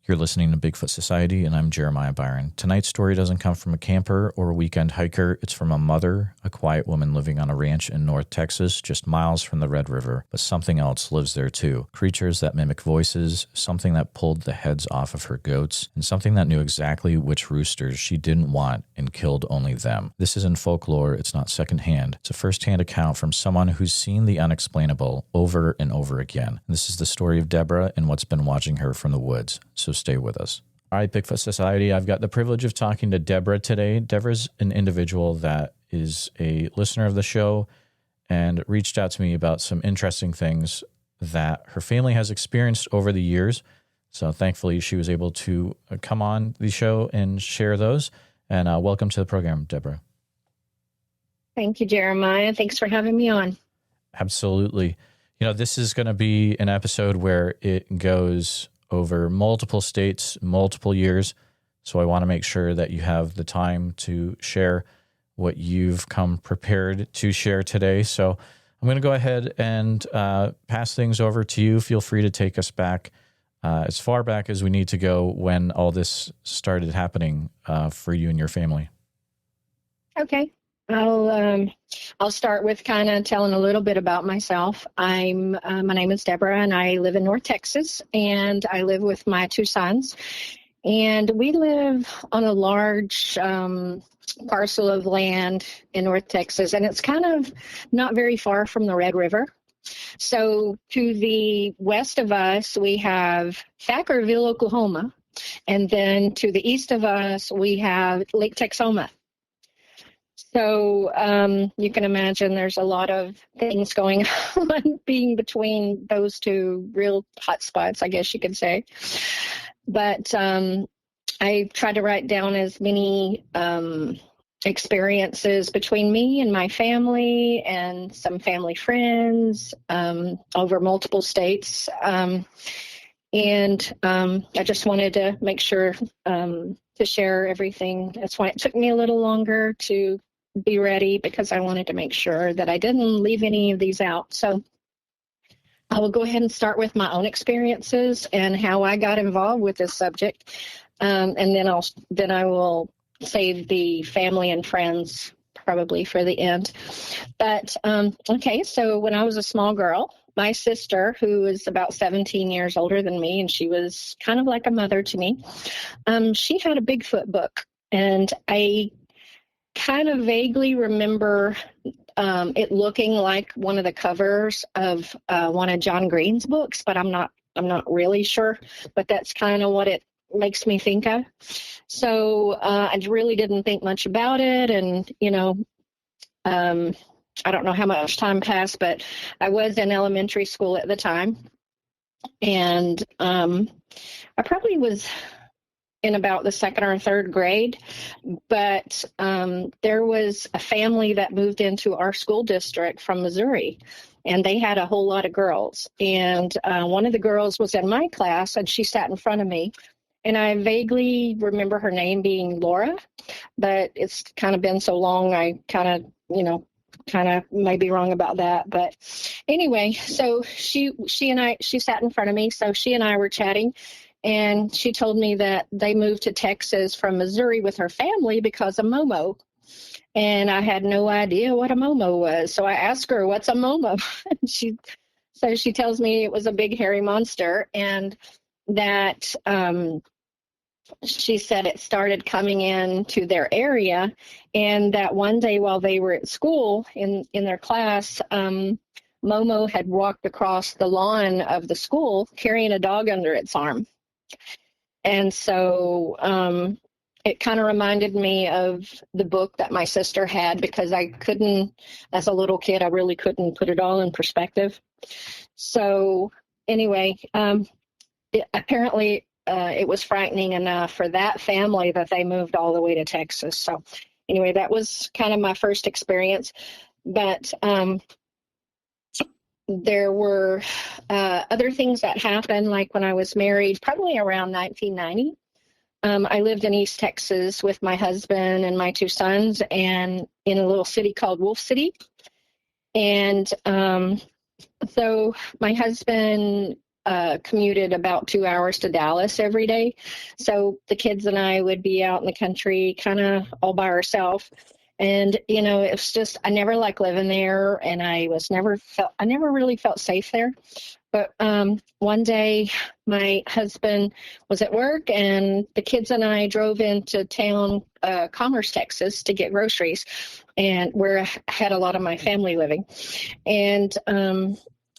You're listening to Bigfoot Society, and I'm Jeremiah Byron. Tonight's story doesn't come from a camper or a weekend hiker. It's from a mother, a quiet woman living on a ranch in North Texas, just miles from the Red River. But something else lives there too. Creatures that mimic voices, something that pulled the heads off of her goats, and something that knew exactly which roosters she didn't want and killed only them. This isn't folklore, it's not secondhand. It's a first-hand account from someone who's seen the unexplainable over and over again. This is the story of Deborah and what's been watching her from the woods. So stay with us. All right, Bigfoot Society, I've got the privilege of talking to Deborah today. Deborah's an individual that is a listener of the show and reached out to me about some interesting things that her family has experienced over the years. So thankfully, she was able to come on the show and share those. And welcome to the program, Deborah. Thank you, Jeremiah. Thanks for having me on. Absolutely. You know, this is going to be an episode where it goes over multiple states, multiple years. So I want to make sure that you have the time to share what you've come prepared to share today. So I'm going to go ahead and pass things over to you. Feel free to take us back as far back as we need to go when all this started happening for you and your family. Okay. I'll start with kind of telling a little bit about myself. My name is Deborah, and I live in North Texas, and I live with my two sons. And we live on a large parcel of land in North Texas, and it's kind of not very far from the Red River. So to the west of us, we have Thackerville, Oklahoma, and then to the east of us, we have Lake Texoma. So you can imagine there's a lot of things going on being between those two real hot spots, I guess you could say. But I tried to write down as many experiences between me and my family and some family friends over multiple states. And I just wanted to make sure to share everything. That's why it took me a little longer to be ready, because I wanted to make sure that I didn't leave any of these out. So I will go ahead and start with my own experiences and how I got involved with this subject. And then I will save the family and friends probably for the end. But okay, so when I was a small girl, my sister, who is about 17 years older than me, and she was kind of like a mother to me, she had a Bigfoot book. And I kind of vaguely remember it looking like one of the covers of one of John Green's books, but I'm not really sure. But that's kind of what it makes me think of. So I really didn't think much about it, and I don't know how much time passed, but I was in elementary school at the time, and I probably was in about the second or third grade, but there was a family that moved into our school district from Missouri, and they had a whole lot of girls. And one of the girls was in my class, and she sat in front of me. And I vaguely remember her name being Laura, but it's kind of been so long, I kind of may be wrong about that. But anyway, so she sat in front of me, so she and I were chatting. And she told me that they moved to Texas from Missouri with her family because of Momo. And I had no idea what a Momo was. So I asked her, what's a Momo? She tells me it was a big hairy monster, and that she said it started coming into their area, and that one day while they were at school in their class, Momo had walked across the lawn of the school carrying a dog under its arm. And so it kind of reminded me of the book that my sister had, because I couldn't, as a little kid, I really couldn't put it all in perspective. So anyway, apparently it was frightening enough for that family that they moved all the way to Texas. So anyway, that was kind of my first experience. But there were other things that happened, like when I was married, probably around 1990. I lived in East Texas with my husband and my two sons, and in a little city called Wolf City. And so my husband commuted about 2 hours to Dallas every day. So the kids and I would be out in the country kind of all by ourselves. And, you know, it was just, I never liked living there, and I never really felt safe there. But one day my husband was at work, and the kids and I drove into town, Commerce, Texas, to get groceries, and where I had a lot of my family living. And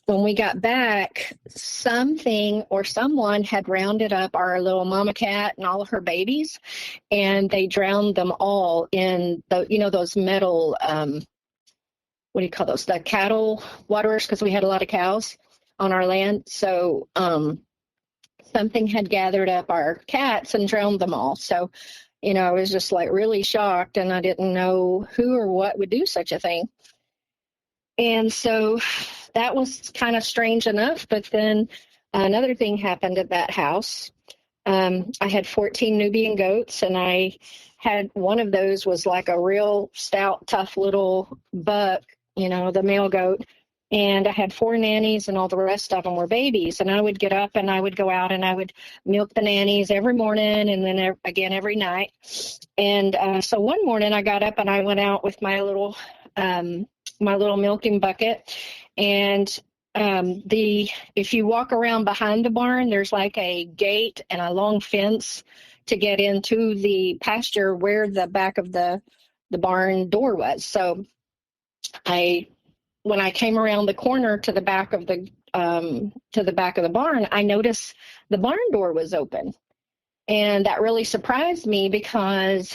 when we got back, something or someone had rounded up our little mama cat and all of her babies, and they drowned them all in those metal, what do you call those? The cattle waterers, because we had a lot of cows on our land. So something had gathered up our cats and drowned them all. So, you know, I was just like really shocked, and I didn't know who or what would do such a thing. And so that was kind of strange enough. But then another thing happened at that house. I had 14 Nubian goats, and I had one of those was like a real stout, tough little buck, you know, the male goat. And I had 4 nannies, and all the rest of them were babies. And I would get up and I would go out and I would milk the nannies every morning, and then again every night. And so one morning I got up and I went out with my little milking bucket. And if you walk around behind the barn, there's like a gate and a long fence to get into the pasture where the back of the barn door was. So when I came around the corner to the back of the barn, I noticed the barn door was open. And that really surprised me, because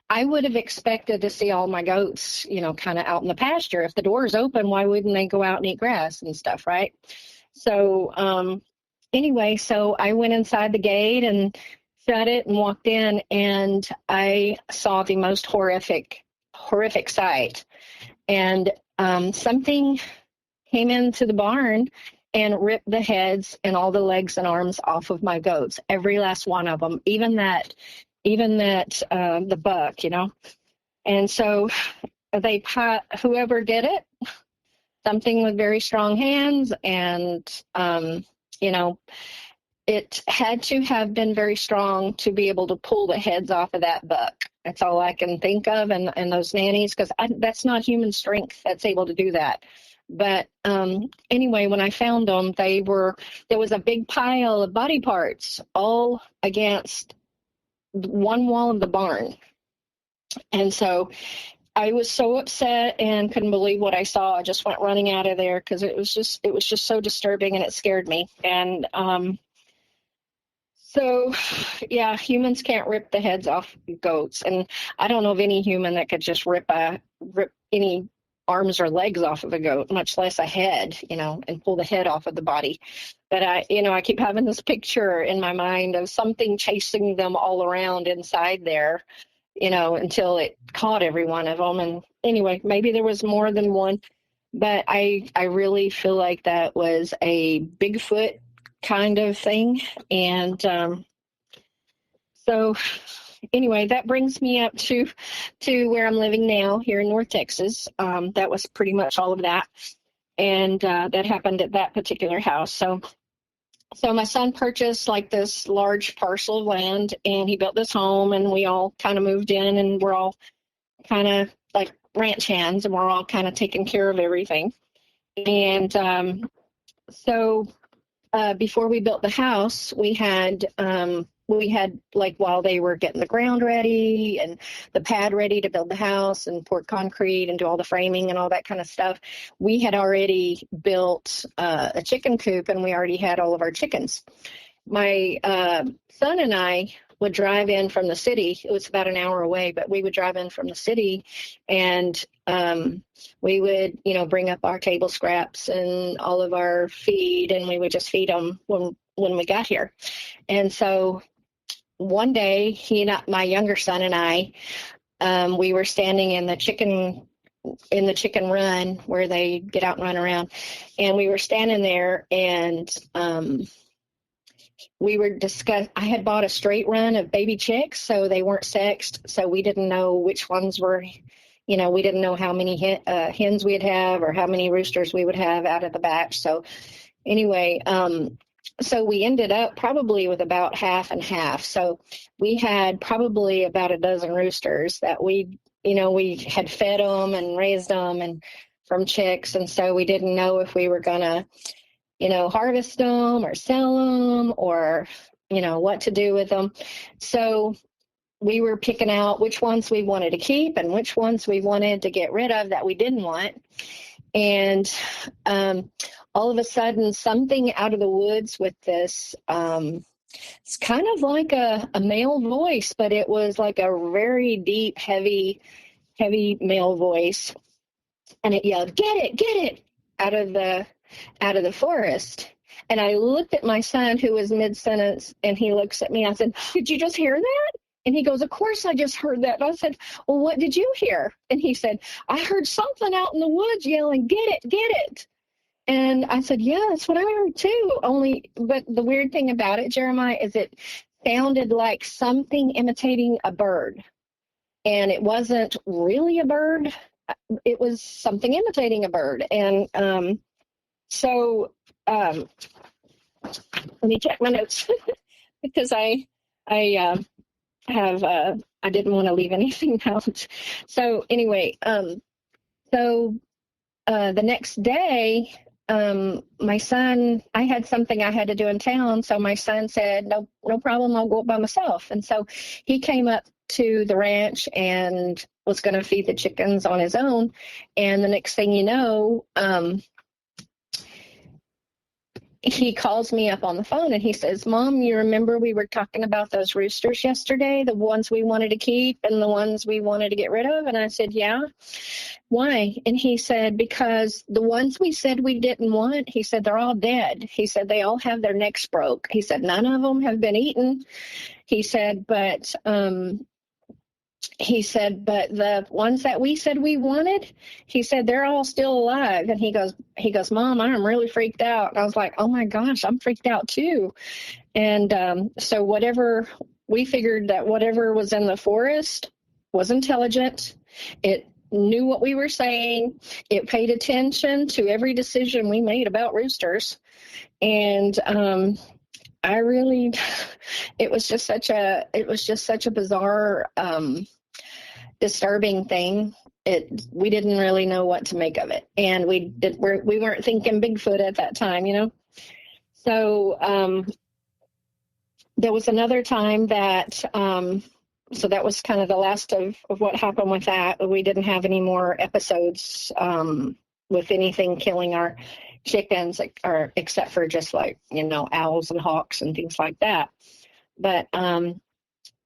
I would have expected to see all my goats, you know, kind of out in the pasture. If the door is open, why wouldn't they go out and eat grass and stuff, right? So anyway, so I went inside the gate and shut it and walked in, and I saw the most horrific sight. And something came into the barn and ripped the heads and all the legs and arms off of my goats, every last one of them, even that the buck, you know. And so whoever did it, something with very strong hands, and you know, it had to have been very strong to be able to pull the heads off of that buck. That's all I can think of, and those nannies, because that's not human strength that's able to do that. But anyway, when I found them, there was a big pile of body parts all against one wall of the barn. And so I was so upset and couldn't believe what I saw. I just went running out of there, because it was just so disturbing, and it scared me. And so, yeah, humans can't rip the heads off goats. And I don't know of any human that could just rip any arms or legs off of a goat, much less a head, you know, and pull the head off of the body. But I keep having this picture in my mind of something chasing them all around inside there, you know, until it caught every one of them. And anyway, maybe there was more than one, but I really feel like that was a Bigfoot kind of thing. And so anyway, that brings me up to where I'm living now, here in North Texas. That was pretty much all of that. And that happened at that particular house. So my son purchased like this large parcel of land, and he built this home, and we all kind of moved in, and we're all kind of like ranch hands, and we're all kind of taking care of everything. And so before we built the house, we had like, while they were getting the ground ready and the pad ready to build the house and pour concrete and do all the framing and all that kind of stuff, we had already built a chicken coop, and we already had all of our chickens. My son and I would drive in from the city. It was about an hour away, but we would drive in from the city, and we would, you know, bring up our table scraps and all of our feed, and we would just feed them when we got here. And so one day, my younger son and I, we were standing in the chicken run where they get out and run around, and we were standing there, and we were I had bought a straight run of baby chicks, so they weren't sexed, so we didn't know which ones were, you know, we didn't know how many hens we'd have or how many roosters we would have out of the batch. So anyway, so we ended up probably with about half and half. So we had probably about a dozen roosters that we had fed them and raised them and from chicks. And so we didn't know if we were going to, harvest them or sell them or, what to do with them. So we were picking out which ones we wanted to keep and which ones we wanted to get rid of that we didn't want. And all of a sudden, something out of the woods with this, it's kind of like a male voice, but it was like a very deep, heavy male voice. And it yelled, get it, out of the forest. And I looked at my son, who was mid-sentence, and he looks at me. I said, did you just hear that? And he goes, of course I just heard that. And I said, well, what did you hear? And he said, I heard something out in the woods yelling, get it. And I said, yeah, that's what I heard too. But the weird thing about it, Jeremiah, is it sounded like something imitating a bird. And it wasn't really a bird. It was something imitating a bird. And so let me check my notes because I didn't want to leave anything out. So anyway, the next day, my son, I had something I had to do in town. So my son said, no problem. I'll go up by myself. And so he came up to the ranch and was going to feed the chickens on his own. And the next thing you know, he calls me up on the phone and he says, Mom, you remember we were talking about those roosters yesterday, the ones we wanted to keep and the ones we wanted to get rid of? And I said, yeah. Why? And he said, because the ones we said we didn't want, he said, they're all dead. He said, they all have their necks broke. He said, none of them have been eaten. He said, but the ones that we said we wanted, he said, they're all still alive. And he goes, Mom, I'm really freaked out. And I was like, oh my gosh, I'm freaked out too. And so we figured that whatever was in the forest was intelligent. It knew what we were saying. It paid attention to every decision we made about roosters. And it was just such a bizarre, disturbing thing. We didn't really know what to make of it, and we weren't thinking Bigfoot at that time, So there was another time that so that was kind of the last of what happened with that. We didn't have any more episodes with anything killing our chickens, except for just like, owls and hawks and things like that. But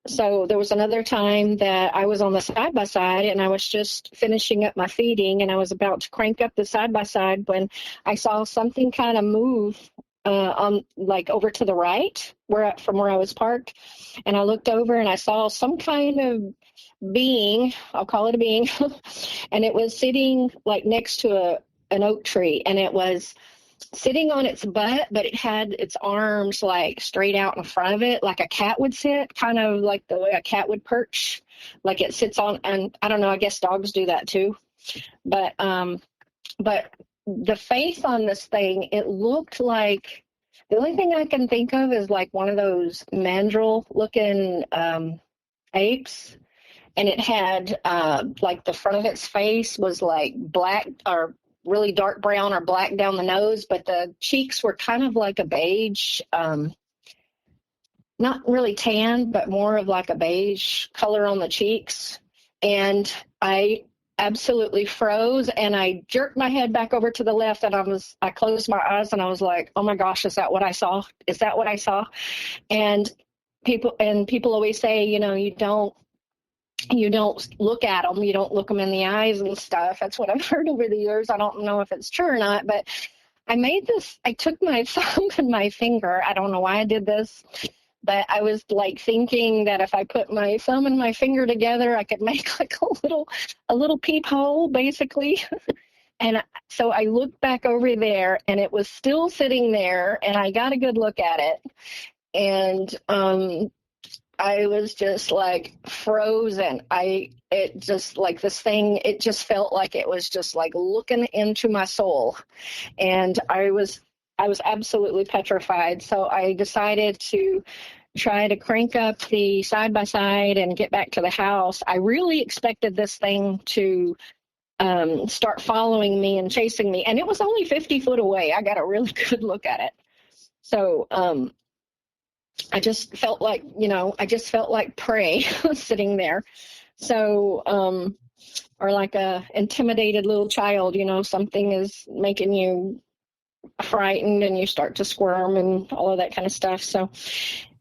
so there was another time that I was on the side-by-side and I was just finishing up my feeding and I was about to crank up the side-by-side when I saw something kind of move over to the right from where I was parked. And I looked over and I saw some kind of being, I'll call it a being, and it was sitting like next to an oak tree, and it was sitting on its butt, but it had its arms like straight out in front of it, like a cat would sit, kind of like the way a cat would perch, like it sits on. And I don't know, I guess dogs do that too. But the face on this thing, it looked like, the only thing I can think of is like one of those mandrill looking apes. And it had like the front of its face was like black or really dark brown or black down the nose, but the cheeks were kind of like a beige, not really tan, but more of like a beige color on the cheeks. And I absolutely froze and I jerked my head back over to the left and I closed my eyes and I was like, oh my gosh, is that what I saw? Is that what I saw? And people always say, you don't look at them. You don't look them in the eyes and stuff. That's what I've heard over the years. I don't know if it's true or not, but I took my thumb and my finger. I don't know why I did this, but I was like thinking that if I put my thumb and my finger together, I could make like a little peephole basically. And so I looked back over there and it was still sitting there and I got a good look at it. And, I was just like frozen. It just felt like it was just like looking into my soul. And I was I was absolutely petrified. So I decided to try to crank up the side by side and get back to the house. I really expected this thing to start following me and chasing me. And it was only 50 foot away. I got a really good look at it. So I just felt like, prey sitting there. So, or like a intimidated little child, something is making you frightened and you start to squirm and all of that kind of stuff. So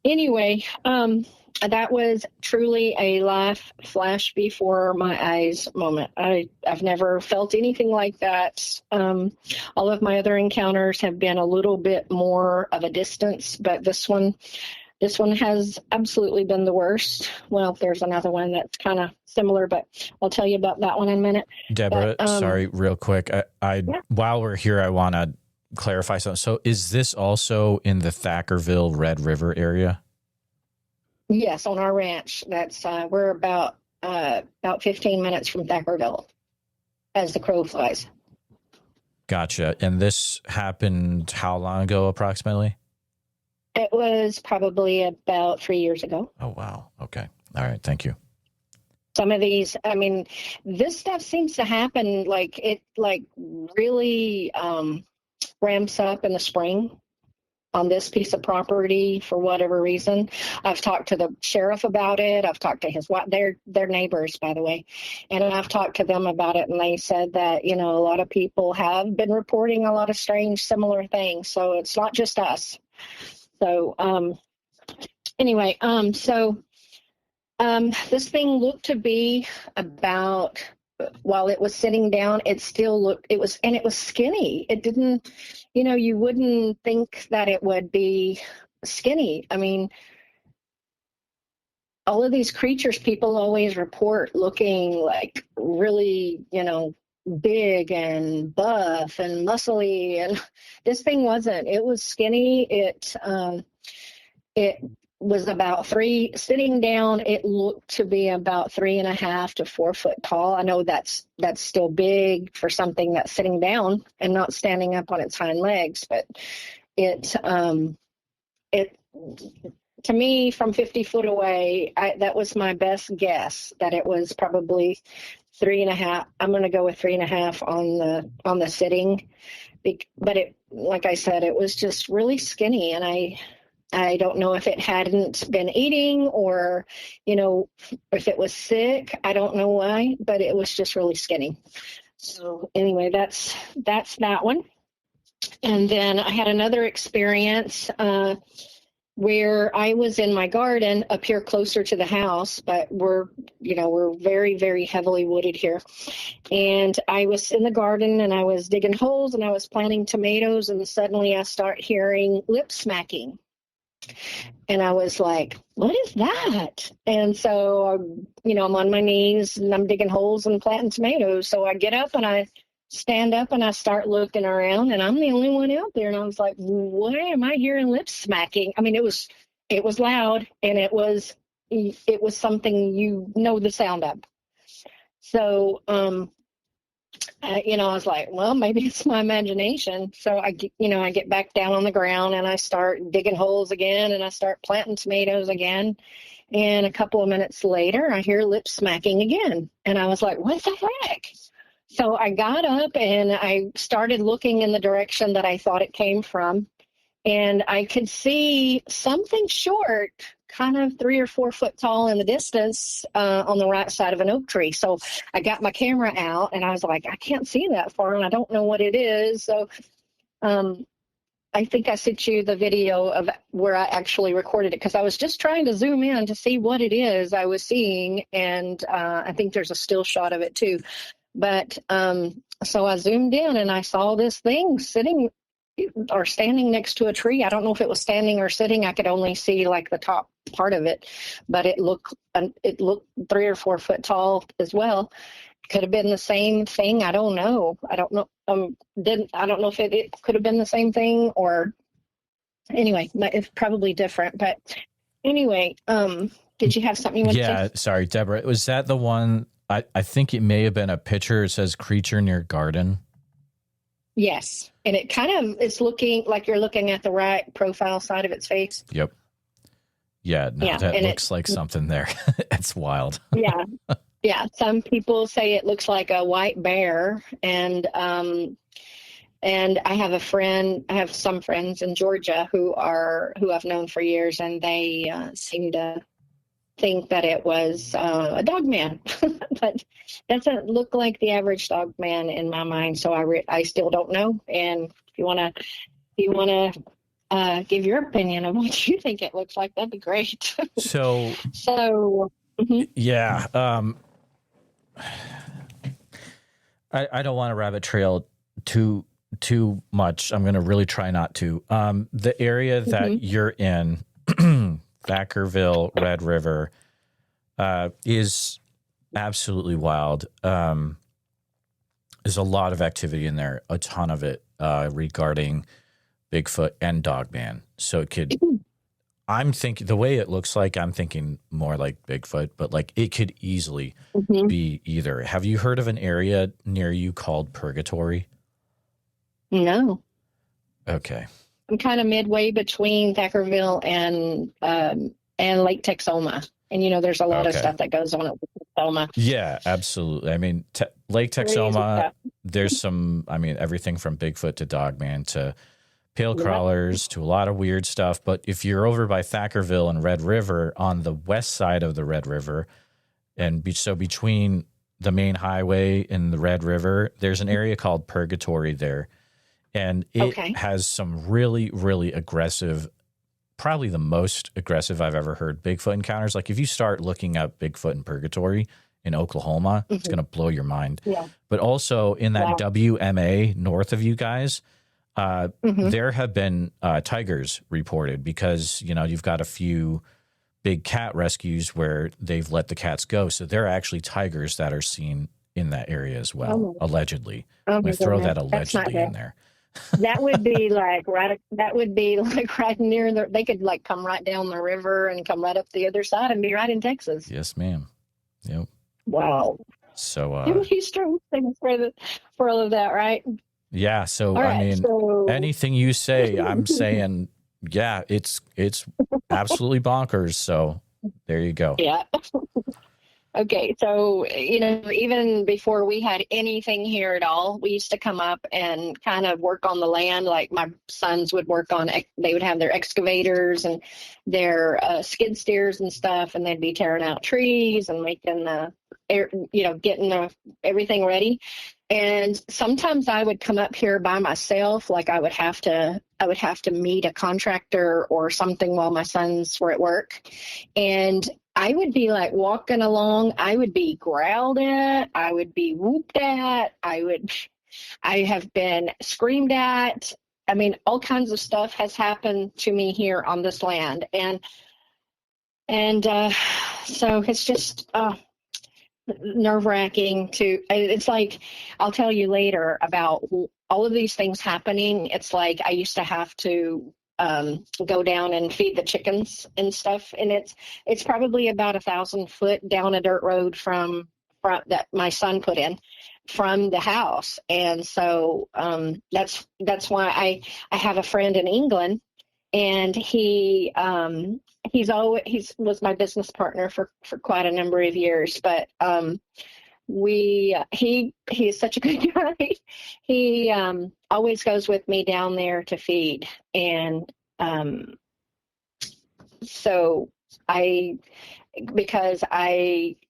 anyway, that was truly a life flash before my eyes moment. I've never felt anything like that. All of my other encounters have been a little bit more of a distance, but this one has absolutely been the worst. Well, there's another one that's kind of similar, but I'll tell you about that one in a minute. Deborah, sorry, real quick. Yeah. While we're here, I want to clarify something. So is this also in the Thackerville Red River area? Yes, on our ranch. That's we're about 15 minutes from Thackerville as the crow flies. Gotcha. And this happened how long ago approximately? It was probably about 3 years ago. Oh, wow. Okay. All right. Thank you. Some of these, this stuff seems to happen really ramps up in the spring on this piece of property for whatever reason. I've talked to the sheriff about it. I've talked to his wife. They're neighbors, by the way. And I've talked to them about it, and they said that, a lot of people have been reporting a lot of strange, similar things. So it's not just us. So anyway, this thing looked to be about, while it was sitting down, it was skinny. It didn't, you wouldn't think that it would be skinny. I mean, all of these creatures people always report looking like really, big and buff and muscly, and this thing wasn't. It was skinny. It was about sitting down. It looked to be about 3.5 to 4 foot tall. I know that's still big for something that's sitting down and not standing up on its hind legs, but it to me, from 50 foot away, that was my best guess that it was probably 3.5. I'm going to go with 3.5 on the sitting, but it, like I said, it was just really skinny, and I don't know if it hadn't been eating or, if it was sick. I don't know why, but it was just really skinny. So anyway, that's that one. And then I had another experience where I was in my garden up here closer to the house, but we're very, very heavily wooded here. And I was in the garden and I was digging holes and I was planting tomatoes, and suddenly I start hearing lip smacking. And I was like, what is that? And so, I'm on my knees and I'm digging holes and planting tomatoes. So I get up and I stand up and I start looking around, and I'm the only one out there. And I was like, what am I hearing lip smacking? I mean, it was loud, and it was something the sound of. So, I was like, well, maybe it's my imagination. So I get back down on the ground and I start digging holes again, and I start planting tomatoes again. And a couple of minutes later, I hear lip smacking again. And I was like, what the heck? So I got up and I started looking in the direction that I thought it came from. And I could see something short, kind of 3 or 4 foot tall in the distance on the right side of an oak tree. So I got my camera out and I was like, I can't see that far and I don't know what it is. So I think I sent you the video of where I actually recorded it, because I was just trying to zoom in to see what it is I was seeing. And I think there's a still shot of it too. But so I zoomed in and I saw this thing sitting or standing next to a tree. I don't know if it was standing or sitting. I could only see like the top part of it, but it looked 3 or 4 foot tall as well. Could have been the same thing. I don't know. I don't know. I don't know if it could have been the same thing, or anyway, it's probably different. But anyway, did you have something you wanted to say? Yeah, sorry, Deborah. Was that the one? I think it may have been a picture. It says creature near garden. Yes. And it kind of is looking like you're looking at the right profile side of its face. Yep. Yeah, no, Yeah. that And looks like something there. It's wild. yeah. Yeah. Some people say it looks like a white bear. And I have some friends in Georgia who I've known for years, and they seem to think that it was a dog man, but doesn't look like the average dog man in my mind. So I still don't know. And if you want to give your opinion of what you think it looks like, that'd be great. So Mhm. yeah, I don't want to rabbit trail too much. I'm going to really try not to. The area that you're in, Thackerville, Red River, is absolutely wild. There's a lot of activity in there, a ton of it, regarding Bigfoot and Dogman. So it could, I'm thinking, the way it looks like, I'm thinking more like Bigfoot, but like it could easily be either. Have you heard of an area near you called Purgatory? No. Okay. I'm kind of midway between Thackerville and Lake Texoma. And, there's a lot of stuff that goes on at Texoma. Yeah, absolutely. I mean, Lake Texoma, there's some, everything from Bigfoot to Dogman to pale crawlers to a lot of weird stuff. But if you're over by Thackerville and Red River on the west side of the Red River, so between the main highway and the Red River, there's an area called Purgatory there. And it has some really, really aggressive, probably the most aggressive I've ever heard Bigfoot encounters. Like if you start looking up Bigfoot in Purgatory in Oklahoma, it's going to blow your mind. Yeah. But also in that WMA north of you guys, there have been tigers reported because, you've got a few big cat rescues where they've let the cats go. So there are actually tigers that are seen in that area as well, allegedly. I'm going to throw that allegedly in there. That would be like right near they could like come right down the river and come right up the other side and be right in Texas. Yes, ma'am. Yep. Wow. So he's strong things for all of that, right? Yeah. So anything you say, I'm saying, yeah, it's absolutely bonkers. So there you go. Yeah. Okay, so, even before we had anything here at all, we used to come up and kind of work on the land. Like my sons would they would have their excavators and their skid steers and stuff, and they'd be tearing out trees and making getting everything ready. And sometimes I would come up here by myself, like I would have to meet a contractor or something while my sons were at work. And I would be like walking along. I would be growled at. I would be whooped at. I have been screamed at. All kinds of stuff has happened to me here on this land. And so it's just nerve-wracking it's like, I'll tell you later about all of these things happening. It's like I used to have to go down and feed the chickens and stuff, and it's probably about 1,000 foot down a dirt road from that my son put in from the house. And so that's why I have a friend in England, and he was my business partner for quite a number of years, but he is such a good guy. He always goes with me down there to feed, and so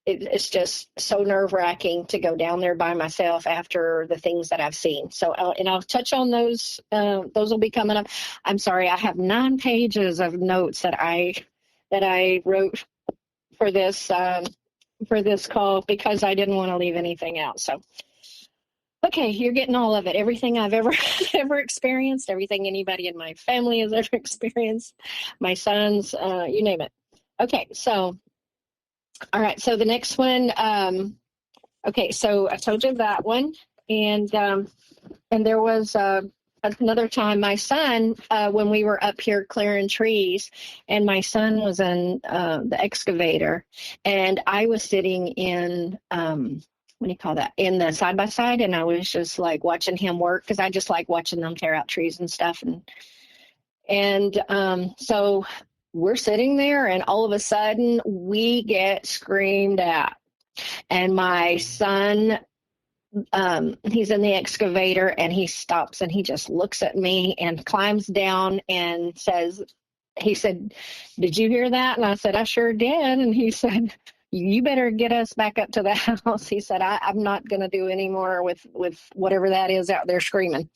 it's just so nerve-wracking to go down there by myself after the things that I've seen. So I'll touch on those. Those will be coming up. I'm sorry, I have 9 pages of notes that I wrote for this call because I didn't want to leave anything out. So, okay, you're getting all of it. Everything I've ever experienced, everything anybody in my family has ever experienced, my sons, you name it. Okay, so, all right, so the next one, okay, so I told you that one, and there was another time my son, when we were up here clearing trees, and my son was in the excavator, and I was sitting in what do you call that, in the side by side, and I was just like watching him work because I just like watching them tear out trees and stuff. And so we're sitting there, and all of a sudden we get screamed at, and my son, he's in the excavator, and he stops and he just looks at me and climbs down and he said, "Did you hear that?" And I said, "I sure did." And he said, "You better get us back up to the house." He said, I'm not going to do any more with whatever that is out there screaming.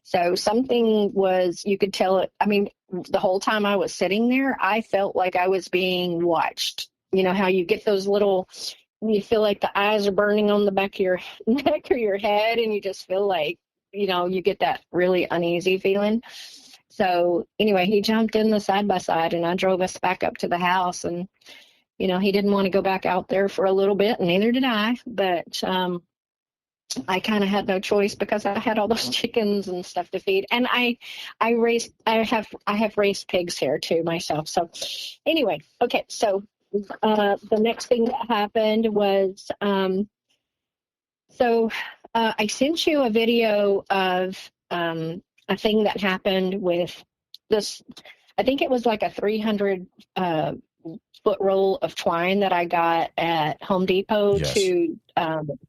So something was, you could tell it. I mean, the whole time I was sitting there, I felt like I was being watched. You know how you get those little, you feel like the eyes are burning on the back of your neck or your head, and you just feel like, you get that really uneasy feeling. So anyway, he jumped in the side by side, and I drove us back up to the house, and he didn't want to go back out there for a little bit, and neither did I. But I kind of had no choice because I had all those chickens and stuff to feed, and I have raised pigs here too myself. So anyway, okay. So the next thing that happened was, I sent you a video of a thing that happened with this. I think it was like a 300 foot roll of twine that I got at Home Depot to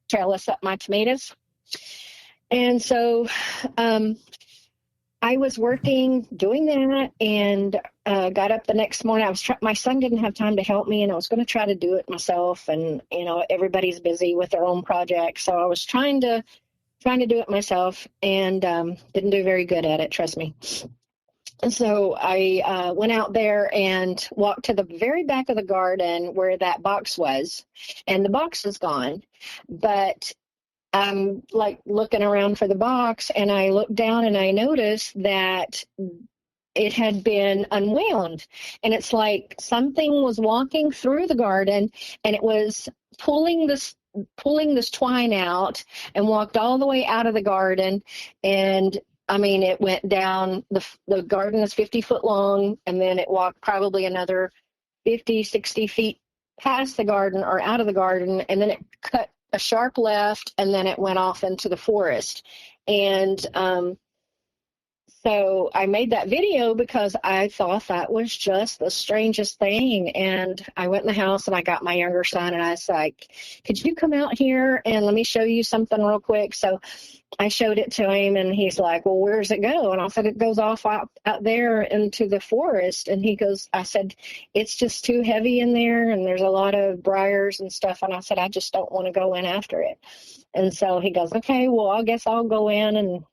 trellis up my tomatoes. And so I was working, doing that, and got up the next morning. My son didn't have time to help me, and I was going to try to do it myself. And everybody's busy with their own projects, so I was trying to do it myself, and didn't do very good at it. Trust me. And so I went out there and walked to the very back of the garden where that box was, and the box is gone. But I'm like looking around for the box, and I looked down and I noticed that it had been unwound. And it's like something was walking through the garden, and it was pulling this twine out and walked all the way out of the garden. And I mean, it went down, the garden is 50 foot long, and then it walked probably another 50, 60 feet past the garden or out of the garden, and then it cut a sharp left, and then it went off into the forest. And so I made that video because I thought that was just the strangest thing. And I went in the house and I got my younger son, and I was like, "Could you come out here and let me show you something real quick?" So I showed it to him, and he's like, "Well, where does it go?" And I said, "It goes off out there into the forest." And I said, "It's just too heavy in there, and there's a lot of briars and stuff." And I said, "I just don't want to go in after it." And so he goes, "Okay, well, I guess I'll go in and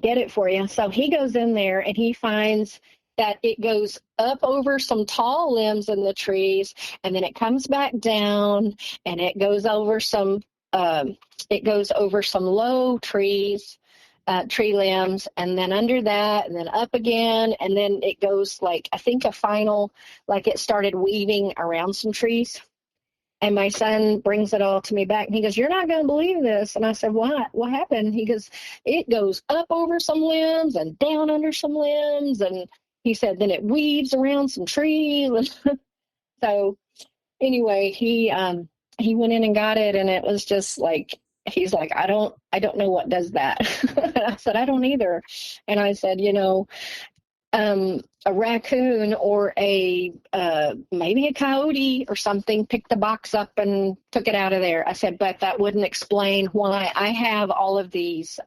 get it for you." So he goes in there, and he finds that it goes up over some tall limbs in the trees, and then it comes back down, and it goes over some low trees, tree limbs, and then under that, and then up again, and then it goes like, I think it started weaving around some trees. And my son brings it all to me back, and he goes, "You're not going to believe this." And I said, "What? What happened?" He goes, "It goes up over some limbs and down under some limbs." And he said, "Then it weaves around some trees." So anyway, he went in and got it, and it was just like, he's like, I don't know what does that." And I said, "I don't either." And I said, a raccoon or maybe a coyote or something picked the box up and took it out of there. I said, "But that wouldn't explain why I have all of these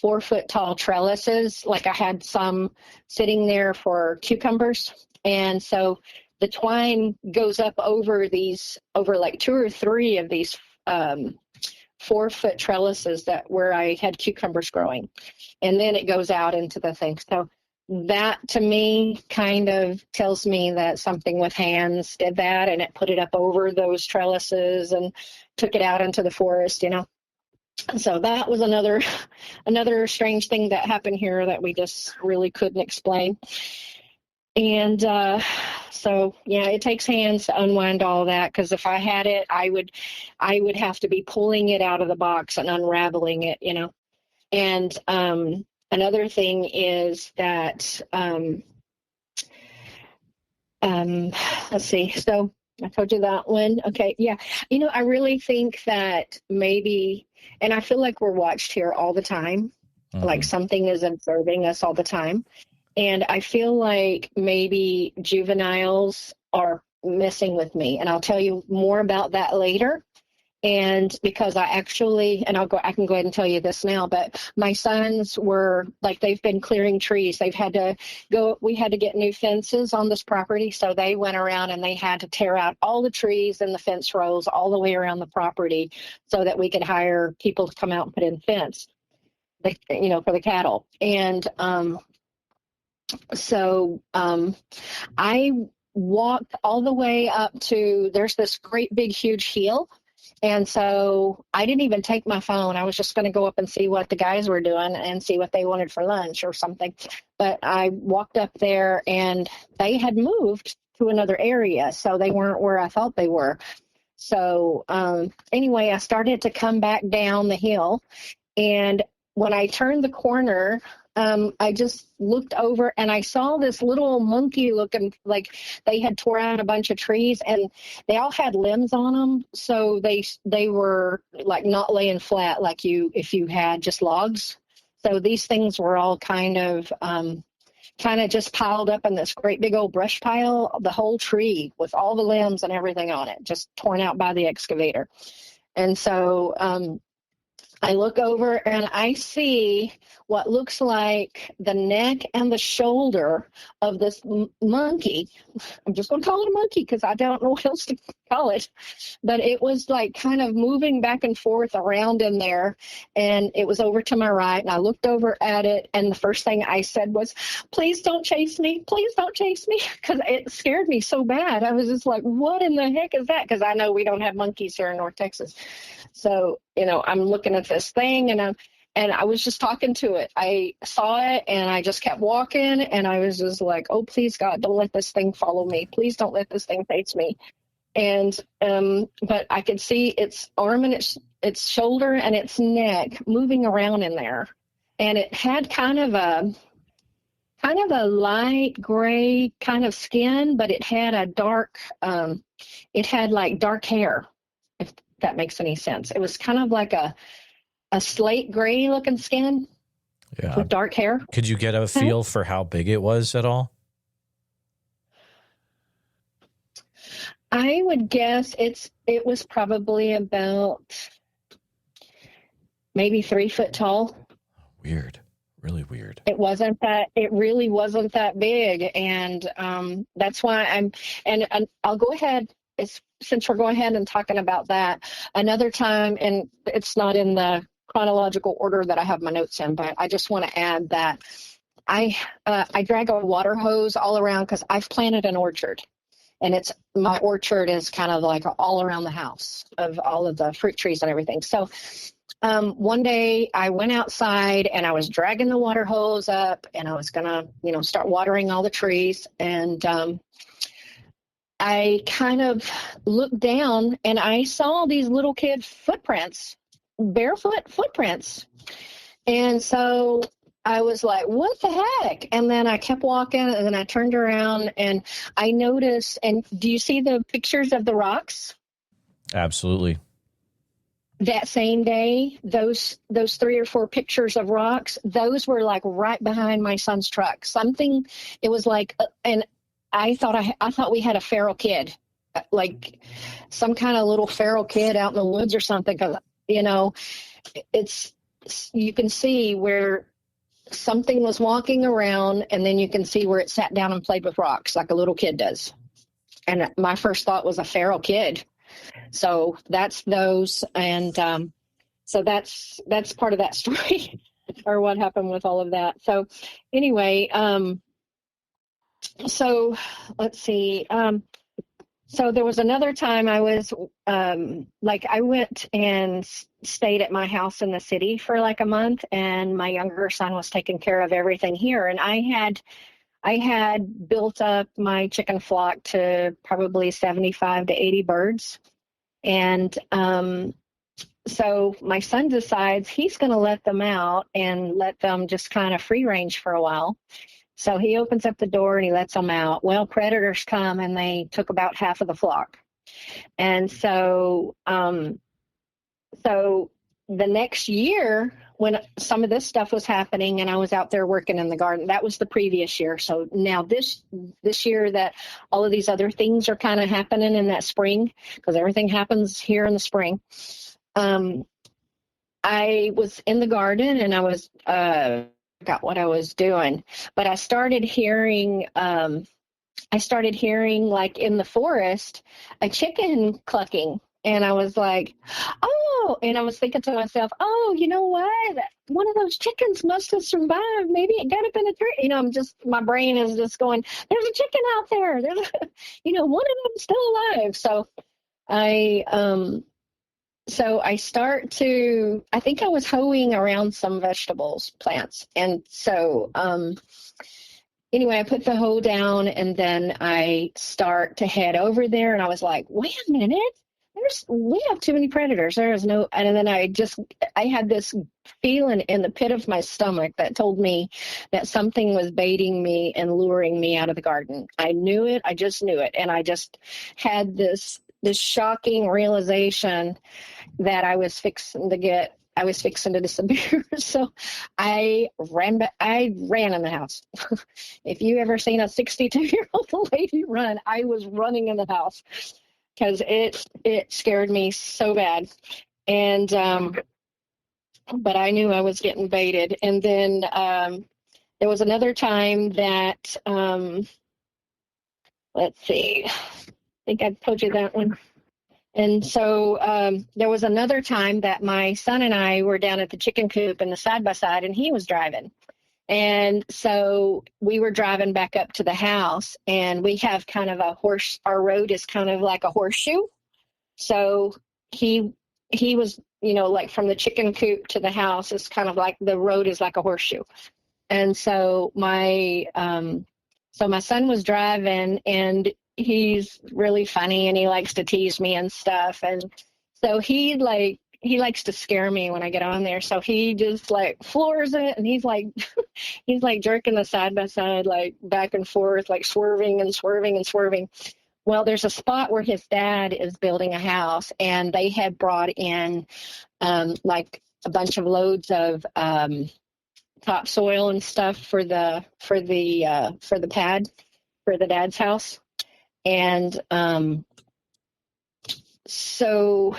4 foot tall trellises. Like I had some sitting there for cucumbers. And so the twine goes up over like 2 or 3 of these 4 foot trellises where I had cucumbers growing. And then it goes out into the thing." So that to me kind of tells me that something with hands did that, and it put it up over those trellises and took it out into the forest, So that was another strange thing that happened here that we just really couldn't explain. And so yeah, it takes hands to unwind all that, because if I had it, I would have to be pulling it out of the box and unraveling it, And another thing is that, let's see. So I told you that one. Okay. Yeah. I really think that maybe, and I feel like we're watched here all the time. Like something is observing us all the time. And I feel like maybe juveniles are messing with me. And I'll tell you more about that later. And because I can go ahead and tell you this now, but my sons were like, they've been clearing trees. We had to get new fences on this property. So they went around and they had to tear out all the trees and the fence rows all the way around the property so that we could hire people to come out and put in fence, for the cattle. And, I walked all the way up to, there's this great big huge hill. And so I didn't even take my phone. I was just going to go up and see what the guys were doing and see what they wanted for lunch or something. But I walked up there and they had moved to another area. So they weren't where I thought they were. So anyway, I started to come back down the hill. And when I turned the corner, I just looked over and I saw this little monkey looking like they had tore out a bunch of trees and they all had limbs on them. So they were like not laying flat like if you had just logs. So these things were all kind of just piled up in this great big old brush pile, the whole tree with all the limbs and everything on it, just torn out by the excavator. And so I look over and I see what looks like the neck and the shoulder of this monkey. I'm just going to call it a monkey because I don't know what else to call it. But it was like kind of moving back and forth around in there. And it was over to my right. And I looked over at it. And the first thing I said was, please don't chase me. Please don't chase me. Because it scared me so bad. I was just like, what in the heck is that? Because I know we don't have monkeys here in North Texas. So, I'm looking at this thing and I was just talking to it. I saw it and I just kept walking and I was just like, oh, please, God, don't let this thing follow me. Please don't let this thing face me. And, but I could see its arm and its shoulder and its neck moving around in there. And it had kind of a light gray kind of skin, but it had it had like dark hair, if that makes any sense. It was kind of like a slate gray looking skin with dark hair. Could you get a feel for how big it was at all? I would guess it was probably about maybe 3 foot tall. Weird. Really weird. It really wasn't that big. And that's why I'll go ahead, since we're going ahead and talking about that another time, and it's not in the chronological order that I have my notes in, but I just want to add that I drag a water hose all around because I've planted an orchard, and my orchard is kind of like all around the house of all of the fruit trees and everything. So one day I went outside and I was dragging the water hose up and I was gonna, start watering all the trees, and I kind of looked down and I saw these little kid footprints, barefoot footprints. And so I was like, what the heck? And then I kept walking and then I turned around and I noticed, and do you see the pictures of the rocks? Absolutely. That same day, those 3 or 4 pictures of rocks, those were like right behind my son's truck. It was like, and I thought we had a feral kid, like some kind of little feral kid out in the woods or something. Cause you can see where something was walking around and then you can see where it sat down and played with rocks like a little kid does. And my first thought was a feral kid. So that's those. And, so that's part of that story or what happened with all of that. So anyway, so let's see. So there was another time I was I went and stayed at my house in the city for like a month, and my younger son was taking care of everything here. And I had built up my chicken flock to probably 75 to 80 birds. And so my son decides he's going to let them out and let them just kind of free range for a while. So he opens up the door and he lets them out. Well, predators come and they took about half of the flock. And so, so the next year, when some of this stuff was happening and I was out there working in the garden, that was the previous year. So now this year that all of these other things are kind of happening in that spring, because everything happens here in the spring. I was in the garden and I was, forgot what I was doing, but I started hearing like in the forest, a chicken clucking. And I was like, oh, and I was thinking to myself, oh, you know what? One of those chickens must have survived. Maybe it got up in a tree. My brain is just going, there's a chicken out there. There's, one of them's still alive. So I think I was hoeing around some vegetables plants. And so, anyway, I put the hoe down and then I start to head over there and I was like, wait a minute. We have too many predators. There is no, and then I had this feeling in the pit of my stomach that told me that something was baiting me and luring me out of the garden. I knew it. I just knew it. And I just had this shocking realization that I was fixing to disappear. So I ran in the house. If you ever seen a 62-year-old lady run, I was running in the house. Because it scared me so bad. And, but I knew I was getting baited. And then there was another time that, let's see, I think I told you that one. And so there was another time that my son and I were down at the chicken coop in the side-by-side, and he was driving. And so we were driving back up to the house, and we have kind of our road is kind of like a horseshoe. So he was, like from the chicken coop to the house is kind of like the road is like a horseshoe. And so my son was driving, and he's really funny and he likes to tease me and stuff. And so he likes to scare me when I get on there. So he just like floors it, and he's like jerking the side by side, like back and forth, like swerving and swerving and swerving. Well, there's a spot where his dad is building a house, and they had brought in like a bunch of loads of topsoil and stuff for the pad for the dad's house. And so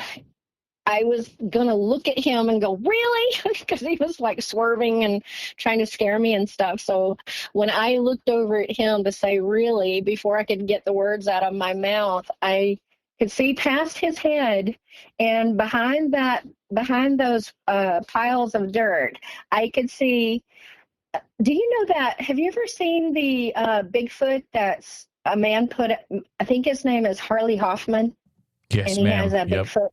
I was going to look at him and go, really? Because he was like swerving and trying to scare me and stuff. So when I looked over at him to say, really, before I could get the words out of my mouth, I could see past his head, and behind those piles of dirt, I could see, do you know that, have you ever seen the Bigfoot that's a man put, I think his name is Harley Hoffman. Yes, and he ma'am. has a Bigfoot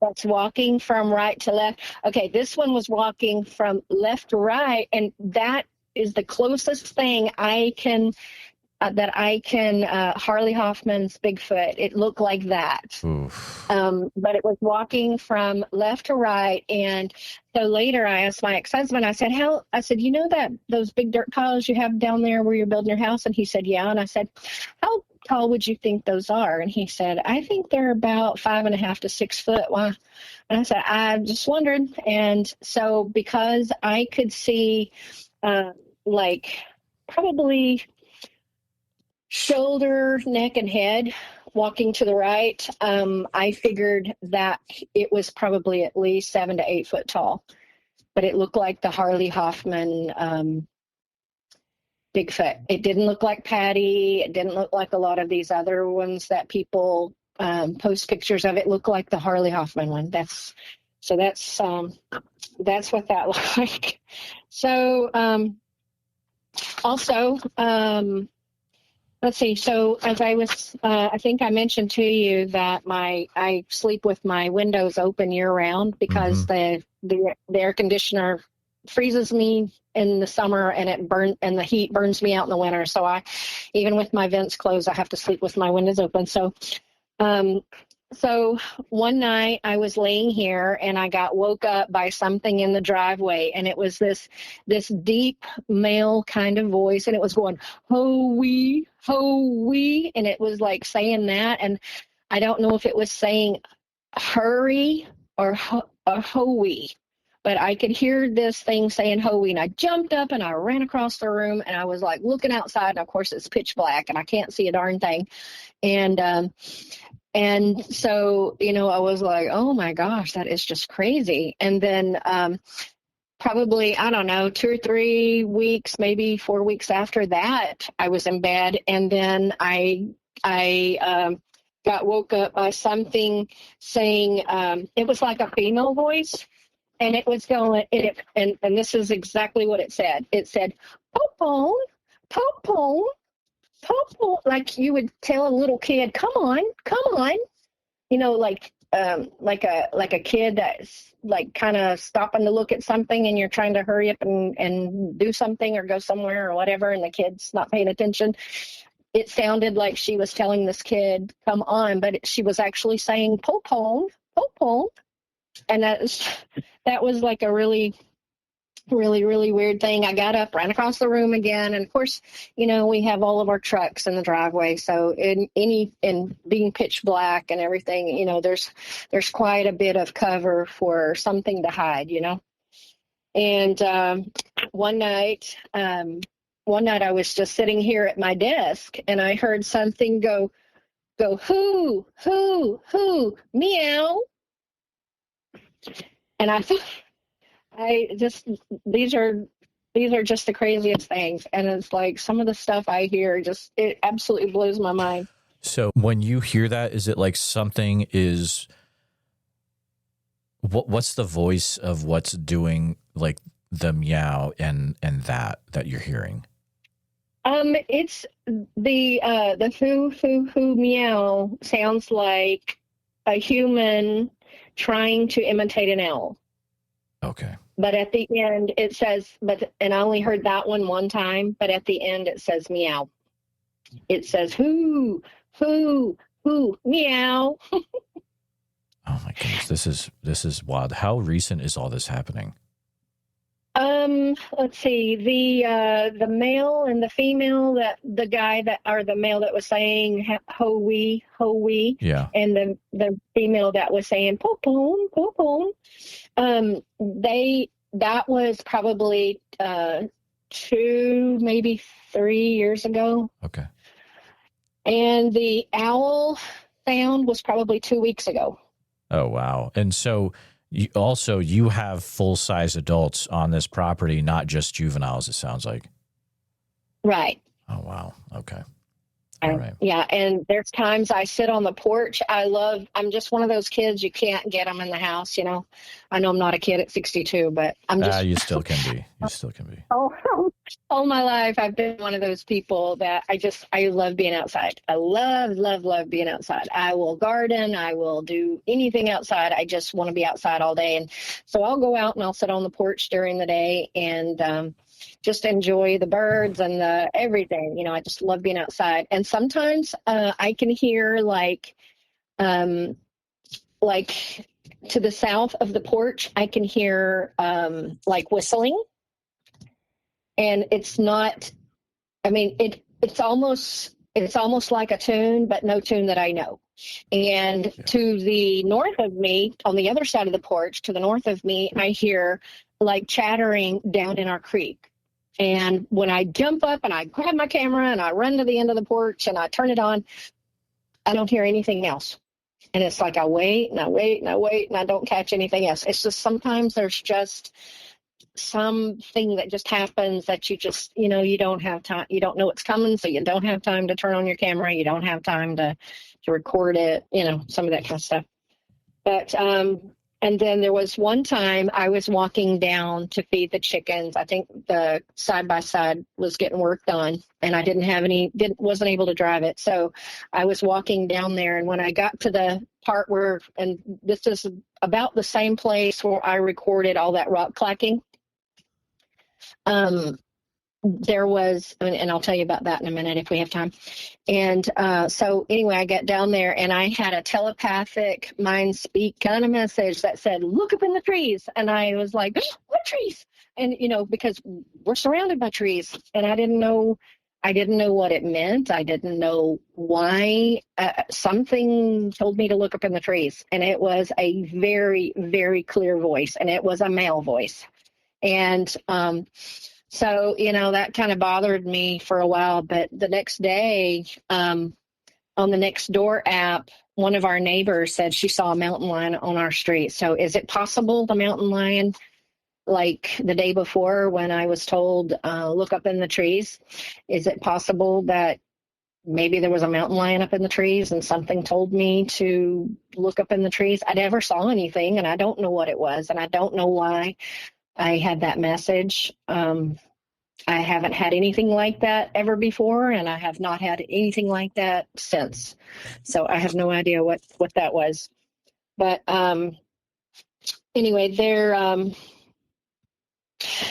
that's walking from right to left. Okay, this one was walking from left to right, and that is the closest thing I can Harley Hoffman's Bigfoot. It looked like that. But it was walking from left to right. And so later I asked my ex-husband, I said, you know that those big dirt piles you have down there where you're building your house? And he said, yeah. And I said, how tall would you think those are? And he said, I think they're about 5.5 to 6 foot. Why? And I said, I just wondered. And so because I could see like probably shoulder, neck, and head walking to the right, I figured that it was probably at least 7 to 8 foot tall. But it looked like the Harley Hoffman Bigfoot. It didn't look like Patty. It didn't look like a lot of these other ones that people post pictures of. It looked like the Harley Hoffman one. That's what that looked like. So also, let's see. So as I was, I think I mentioned to you that I sleep with my windows open year round because the air conditioner freezes me in the summer and the heat burns me out in the winter. So even with my vents closed, I have to sleep with my windows open. So, so one night I was laying here and I got woke up by something in the driveway, and it was this deep male kind of voice, and it was going, ho wee, and it was like saying that. And I don't know if it was saying hurry or hoey, but I could hear this thing saying hoey, and I jumped up and I ran across the room, and I was like looking outside, and of course it's pitch black and I can't see a darn thing. And so, I was like, oh my gosh, that is just crazy. And then probably, I don't know, 2 or 3 weeks, maybe 4 weeks after that, I was in bed, and then I got woke up by something saying, it was like a female voice, and it was going, and this is exactly what it said. It said, "Popone, popone, popone," like you would tell a little kid, come on, like a kid that's like kind of stopping to look at something, and you're trying to hurry up and do something or go somewhere or whatever, and the kid's not paying attention. It sounded like she was telling this kid, come on, but she was actually saying, popone, popone. And that was like a really, really, really weird thing. I got up, ran across the room again. And of course, we have all of our trucks in the driveway. So in being pitch black and everything, there's quite a bit of cover for something to hide, And one night I was just sitting here at my desk, and I heard something go, who, meow. And I thought, these are just the craziest things. And it's like some of the stuff I hear, it absolutely blows my mind. So when you hear that, is it like something is, what's the voice of what's doing like the meow and that you're hearing? It's the who meow sounds like a human trying to imitate an owl. Okay. But at the end it says, and I only heard that one time, but at the end it says meow. It says who, meow. Oh my goodness, this is wild. How recent is all this happening? Let's see, the male and the female, the male that was saying ho-wee, yeah, and the female that was saying popone, popone, that was probably 2, maybe 3 years ago. Okay. And the owl sound was probably 2 weeks ago. Oh wow. And so you have full-size adults on this property, not just juveniles, it sounds like. Right. Oh, wow. Okay. All right. Yeah, and there's times I sit on the porch. I'm just one of those kids, you can't get them in the house, I know I'm not a kid at 62, but I'm just... You still can be. You still can be. All my life, I've been one of those people that I love being outside. I love being outside. I will garden. I will do anything outside. I just want to be outside all day. And so I'll go out and I'll sit on the porch during the day and just enjoy the birds and the everything. I just love being outside. And sometimes I can hear like to the south of the porch, I can hear like whistling. And it's not, it's almost like a tune, but no tune that I know. And to the north of me, on the other side of the porch, to the north of me, I hear like chattering down in our creek. And when I jump up and I grab my camera and I run to the end of the porch and I turn it on, I don't hear anything else. And it's like I wait and I wait and I wait and I don't catch anything else. It's just sometimes there's just something that just happens that you just, you don't have time, you don't know it's coming, so you don't have time to turn on your camera, you don't have time to record it, some of that kind of stuff. But and then there was one time I was walking down to feed the chickens. I think the side-by-side was getting worked on, and I wasn't able to drive it. So I was walking down there, and when I got to the part where, and this is about the same place where I recorded all that rock clacking, there was, and I'll tell you about that in a minute if we have time. And so anyway, I got down there and I had a telepathic mind speak kind of message that said, look up in the trees. And I was like, what trees? And, because we're surrounded by trees. And I didn't know I didn't know what it meant. I didn't know why. Something told me to look up in the trees, and it was a very, very clear voice, and it was a male voice. And so, that kind of bothered me for a while. But the next day, on the Nextdoor app, one of our neighbors said she saw a mountain lion on our street. So is it possible the mountain lion, like the day before when I was told, look up in the trees, is it possible that maybe there was a mountain lion up in the trees and something told me to look up in the trees? I never saw anything, and I don't know what it was, and I don't know why I had that message. I haven't had anything like that ever before, and I have not had anything like that since. So I have no idea what that was. But anyway,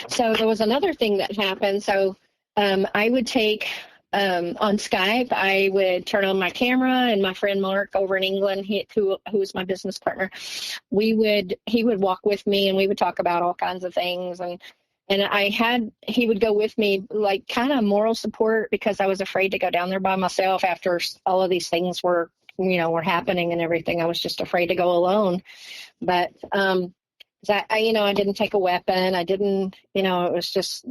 so there was another thing that happened. So I would take, on Skype, I would turn on my camera, and my friend Mark over in England, who is my business partner, he would walk with me, and we would talk about all kinds of things. And he would go with me, like kind of moral support, because I was afraid to go down there by myself after all of these things were happening and everything. I was just afraid to go alone. But I didn't take a weapon. I didn't, it was just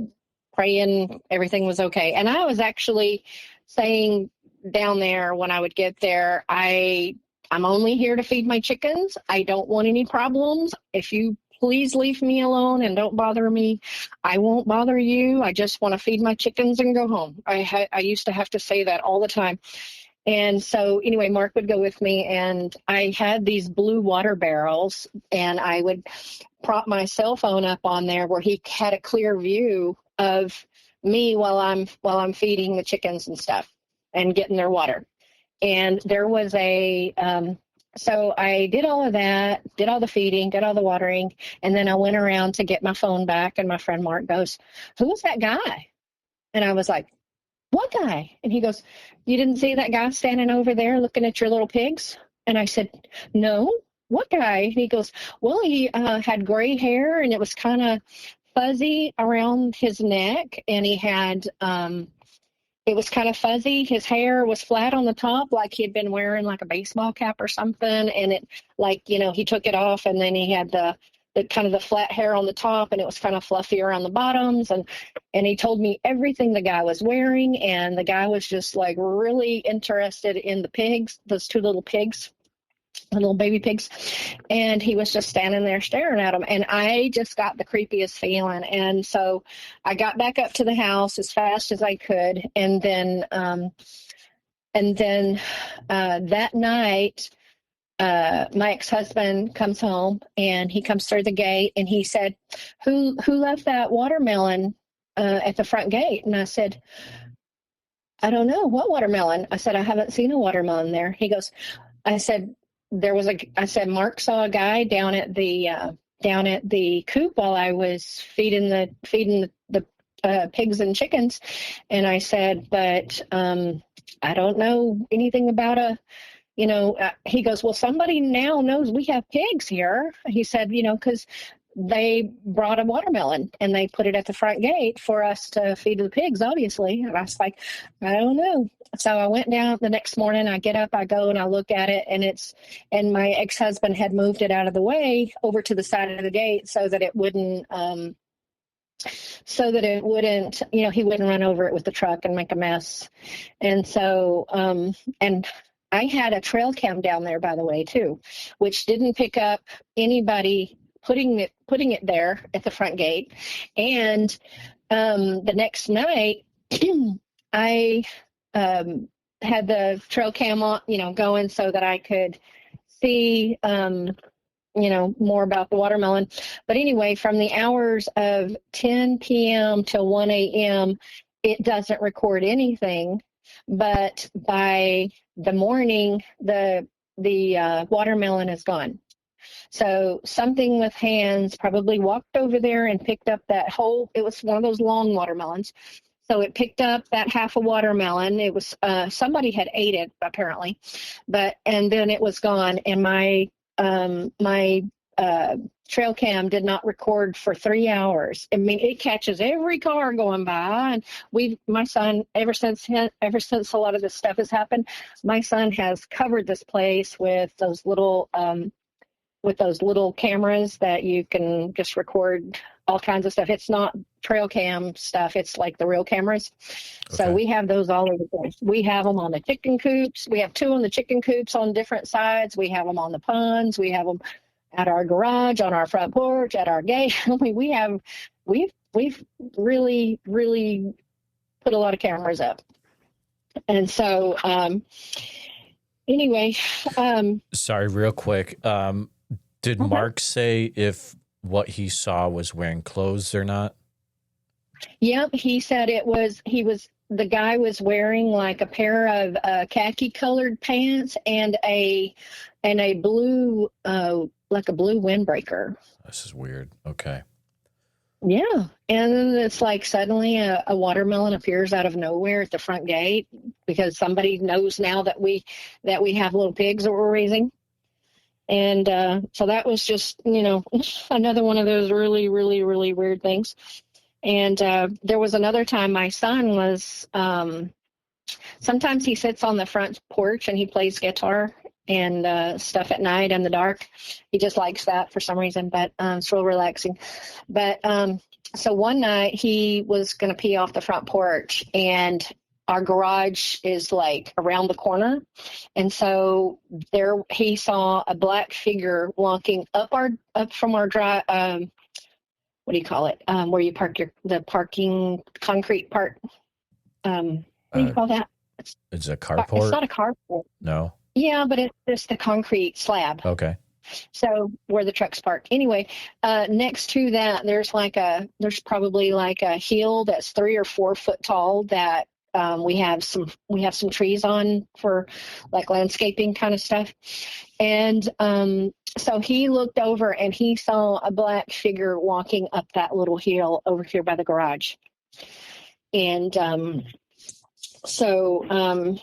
praying everything was okay. And I was actually saying down there when I would get there, I'm only here to feed my chickens. I don't want any problems. If you please leave me alone and don't bother me, I won't bother you. I just want to feed my chickens and go home. I used to have to say that all the time. And so anyway, Mark would go with me, and I had these blue water barrels, and I would prop my cell phone up on there where he had a clear view of me while I'm feeding the chickens and stuff and getting their water. And there was so I did all of that, did all the feeding, did all the watering, and then I went around to get my phone back, and my friend Mark goes, "Who was that guy?" And I was like, "What guy?" And he goes, "You didn't see that guy standing over there looking at your little pigs?" And I said, "No, what guy?" And he goes, "Well, he had gray hair, and it was kind of fuzzy around his neck, and he had it was kind of fuzzy. His hair was flat on the top, like he had been wearing like a baseball cap or something. And it, like, he took it off, and then he had the kind of the flat hair on the top, and it was kind of fluffy around the bottoms. And he told me everything the guy was wearing. And the guy was just like really interested in the pigs, those two little pigs, the little baby pigs. And he was just standing there staring at them. And I just got the creepiest feeling. And so I got back up to the house as fast as I could. And then that night, my ex-husband comes home, and he comes through the gate, and he said, who left that watermelon at the front gate? And I said, "I don't know. What watermelon?" I said, "I haven't seen a watermelon there." He goes, I said, "Mark saw a guy down at the coop while I was feeding the pigs and chickens." And I said, "But I don't know anything about he goes, "Well, somebody now knows we have pigs here." He said, because they brought a watermelon and they put it at the front gate for us to feed the pigs, obviously. And I was like, "I don't know." So I went down the next morning, I get up, I go and I look at it, and my ex-husband had moved it out of the way over to the side of the gate so that it wouldn't, he wouldn't run over it with the truck and make a mess. And so, and I had a trail cam down there, by the way, too, which didn't pick up anybody putting it there at the front gate. And the next night, I had the trail cam on, going so that I could see, more about the watermelon. But anyway, from the hours of 10 p.m. till 1 a.m., it doesn't record anything. But by the morning, the watermelon is gone. So something with hands probably walked over there and picked up that whole, it was one of those long watermelons. So it picked up that half a watermelon. It was, somebody had ate it apparently, and then it was gone. And my trail cam did not record for 3 hours. I mean, it catches every car going by, and my son, ever since a lot of this stuff has happened, my son has covered this place with those little cameras that you can just record all kinds of stuff. It's not trail cam stuff. It's like the real cameras. Okay. So we have those all over the place. We have them on the chicken coops. We have 2 on the chicken coops on different sides. We have them on the ponds. We have them at our garage, on our front porch, at our gate. I mean, we've really, really put a lot of cameras up. And so, anyway. Sorry, real quick. Did Mark say if what he saw was wearing clothes or not? Yep, he said the guy was wearing like a pair of khaki colored pants and a blue like a blue windbreaker. This is weird. Okay. Yeah, and then it's like suddenly a watermelon appears out of nowhere at the front gate because somebody knows now that we have little pigs that we're raising. And so that was just, another one of those really, really, really weird things. And there was another time my son was, sometimes he sits on the front porch and he plays guitar and stuff at night in the dark. He just likes that for some reason, but it's real relaxing. But so one night he was going to pee off the front porch, and our garage is like around the corner. And so there he saw a black figure walking up from our drive. What do you call it? Where you park the parking concrete part. What do you call that? It's a carport. It's not a carport. No. Yeah, but it's just the concrete slab. Okay. So where the trucks park. Anyway, next to that, there's probably like a hill that's 3 or 4 foot tall that we have some trees on for like landscaping kind of stuff. And so he looked over and he saw a black figure walking up that little hill over here by the garage. And so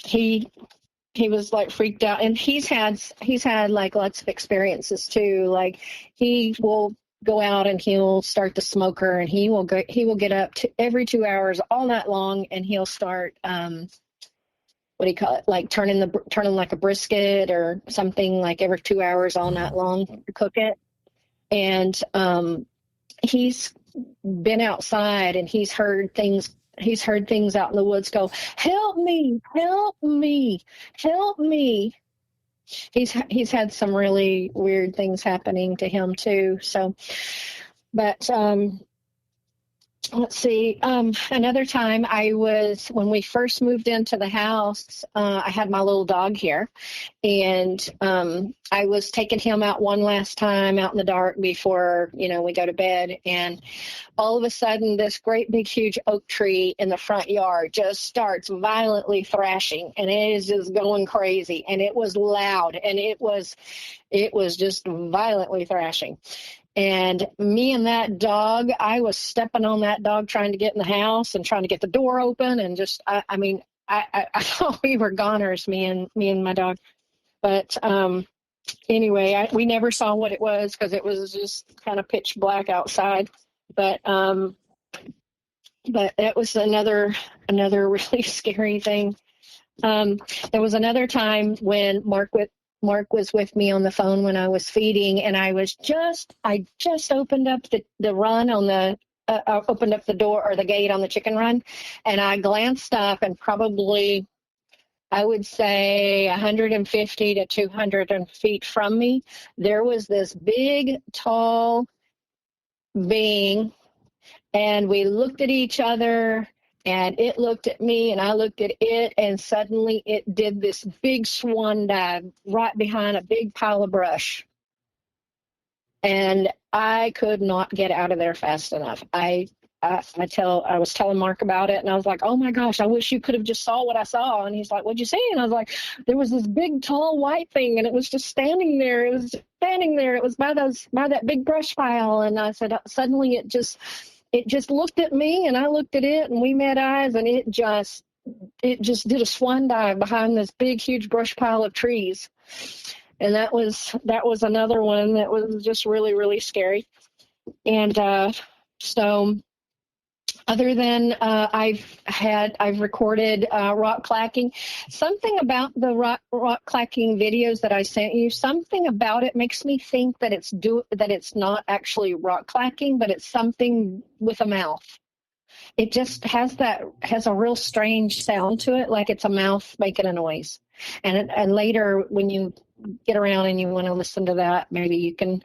he was like freaked out, and he's had like lots of experiences too. Like he will go out and he'll start the smoker, and he will get up to every 2 hours all night long, and he'll start what do you call it, like turning like a brisket or something, like every 2 hours all night long to cook it. And he's been outside and he's heard things out in the woods go, help me, help me, help me. He's had some really weird things happening to him too. So, but let's see. Another time when we first moved into the house, I had my little dog here, and I was taking him out one last time out in the dark before, we go to bed. And all of a sudden, this great big huge oak tree in the front yard just starts violently thrashing, and it is just going crazy. And it was loud, and it was just violently thrashing. And me and that dog, I was stepping on that dog trying to get in the house and trying to get the door open, and just, I thought we were goners, me and my dog. But anyway, we never saw what it was because it was just kind of pitch black outside. But it was another really scary thing. There was another time when Mark was with me on the phone when I was feeding, and I just opened up the run on the opened up the door or the gate on the chicken run, and I glanced up, and probably I would say 150 to 200 feet from me, there was this big, tall being, and we looked at each other. And it looked at me, and I looked at it, and suddenly it did this big swan dive right behind a big pile of brush. And I could not get out of there fast enough. I was telling Mark about it, and I was like, oh my gosh, I wish you could have just saw what I saw. And he's like, what'd you see? And I was like, there was this big, tall, white thing, and it was just standing there. It was standing there. It was by that big brush pile. And I said, suddenly it just looked at me, and I looked at it, and we met eyes, and it just did a swan dive behind this big, huge brush pile of trees. And that was another one that was just really, really scary. And so other than I've recorded rock clacking. Something about the rock clacking videos that I sent you, something about it makes me think that it's not actually rock clacking, but it's something with a mouth. It just has a real strange sound to it, like it's a mouth making a noise. And later, when you get around and you want to listen to that, maybe you can